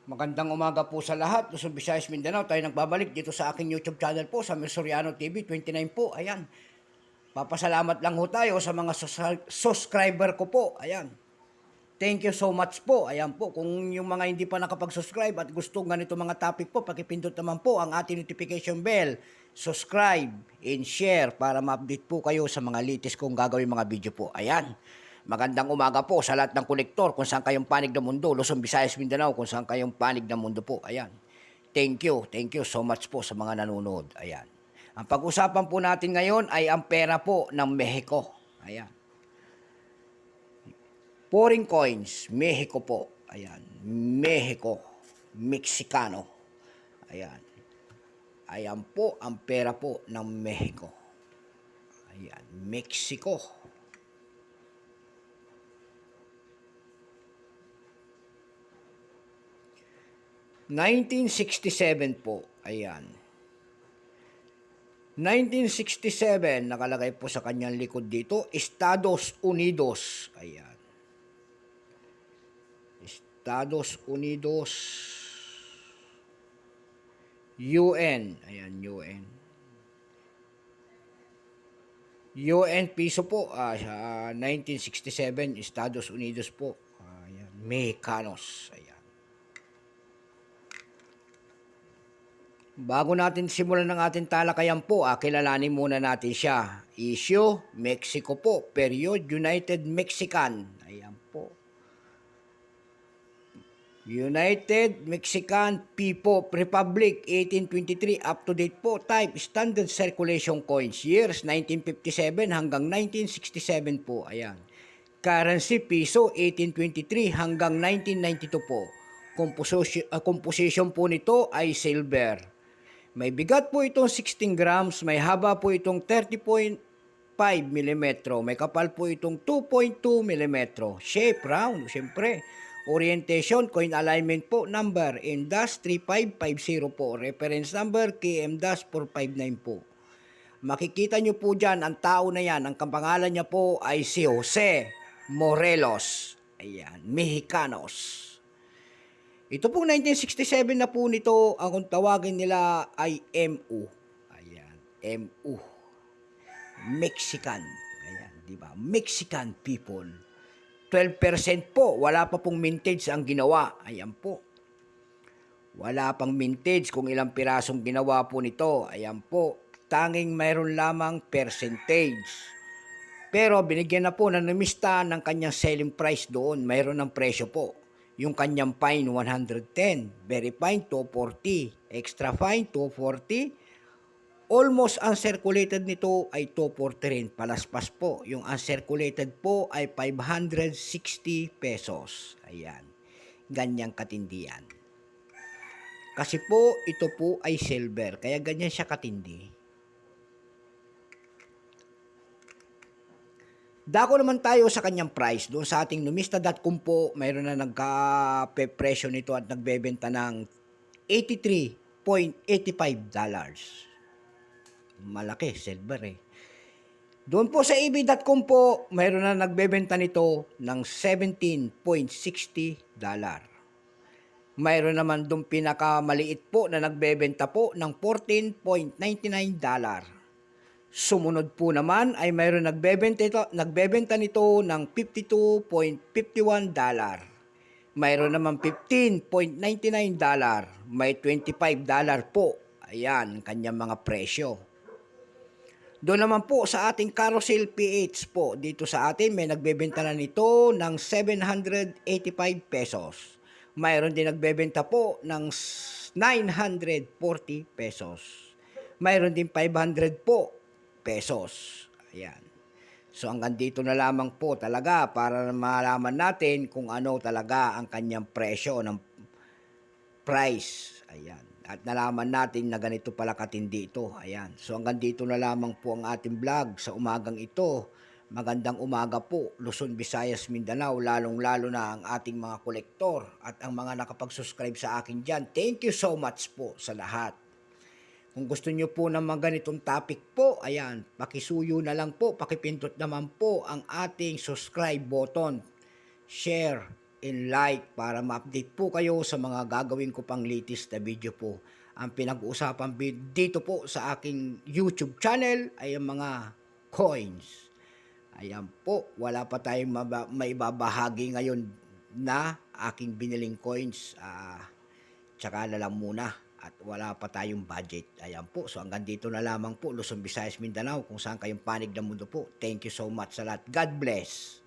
Magandang umaga po sa lahat. Luzon, Visayas, Mindanao. Tayo nagbabalik dito sa aking YouTube channel po, sa Mel Soriano TV 29 po. Ayan. Papasalamat lang ho tayo sa mga subscriber ko po. Ayan. Thank you so much po. Ayan po. Kung yung mga hindi pa nakapag-subscribe at gustong ganito mga topic po, pakipindot naman po ang ating notification bell. Subscribe and share para ma-update po kayo sa mga latest kong gagawin mga video po. Ayan. Magandang umaga po sa lahat ng kolektor kung saan kayong panig ng mundo. Luzon, Visayas, Mindanao kung saan kayong panig ng mundo po. Ayan. Thank you. Thank you so much po sa mga nanonood. Ayan. Ang pag-usapan po natin ngayon ay ang pera po ng Mexico. Ayan. Foreign coins, Mexico po. Ayan. Mexico. Mexicano. Ayan. Ayan po ang pera po ng Mexico. Ayan. Mexico. 1967 po. Ayan. 1967, nakalagay po sa kanyang likod dito, Estados Unidos. Ayan. Estados Unidos. UN. Ayan, UN. UN piso po. Sa 1967, Estados Unidos po. Ayan. Mexicanos. Ayan. Bago natin simulan ng ating talakayan po, kilalanin muna natin siya. Issue, Mexico po. Period, United Mexican. Ayan po. United Mexican People Republic, 1823, up to date po. Type, standard circulation coins. Years, 1957 hanggang 1967 po. Ayan. Currency, piso, 1823 hanggang 1992 po. Composition po nito ay silver. May bigat po itong 16 grams, may haba po itong 30.5 mm, may kapal po itong 2.2 mm. Shape, round, siyempre. Orientation, coin alignment po, number, M-3550 po. Reference number, KM-459 po. Makikita nyo po dyan, ang tao na yan, ang kapangalan niya po ay si Jose Morelos. Ayan, Mexicanos. Ito pong 1967 na po nito, ang kung tawagin nila ay MU. Ayan, MU. Mexican. Ayan, di ba? Mexican people. 12% po, wala pa pong mintage ang ginawa. Ayan po. Wala pang mintage kung ilang pirasong ginawa po nito. Ayan po. Tanging mayroon lamang percentage. Pero binigyan na po ng numista ng kanyang selling price doon. Mayroon ng presyo po. Yung kanyang fine, 110. Very fine, 240. Extra fine, 240. Almost uncirculated nito ay 240 rin. Palaspas po. Yung uncirculated po ay 560 pesos. Ayan. Ganyang katindihan. Kasi po, ito po ay silver. Kaya ganyan siya katindi. Dako naman tayo sa kanyang price. Doon sa ating numista.com po, mayroon na nagka-presyo nito at nagbebenta ng $83.85. Malaki, silver eh. Doon po sa ebay.com po, mayroon na nagbebenta nito ng $17.60. Mayroon naman doon pinakamaliit po na nagbebenta po ng $14.99. Sumunod po naman ay mayroon nagbebenta nito ng $52.51. Mayroon naman $15.99. May $25 po. Ayan, kanyang mga presyo. Doon naman po sa ating Carousel PH po, dito sa atin may nagbebenta na nito ng 785 pesos. Mayroon din nagbebenta po ng 940 pesos. Mayroon din 500 po pesos. Ayan. So hanggang dito na lamang po talaga para malaman natin kung ano talaga ang kanyang presyo ng price. Ayan. At nalaman natin na ganito pala katindi ito. Ayan. So hanggang dito na lamang po ang ating vlog sa umagang ito. Magandang umaga po, Luzon, Visayas, Mindanao, lalong-lalo na ang ating mga kolektor at ang mga nakapag-subscribe sa akin dyan. Thank you so much po sa lahat. Kung gusto nyo po ng mga ganitong topic po, ayan, pakisuyo na lang po, pakipindot naman po ang ating subscribe button, share, and like para ma-update po kayo sa mga gagawin ko pang latest na video po. Ang pinag-uusapan dito po sa aking YouTube channel ay ang mga coins. Ayan po, wala pa tayong maibabahagi ngayon na aking biniling coins. Tsaka na lang muna at wala pa tayong budget. Ayan po, so hanggang dito na lamang po, Luzon, Visayas, Mindanao, kung saan kayong panig ng mundo po. Thank you so much sa lahat. God bless.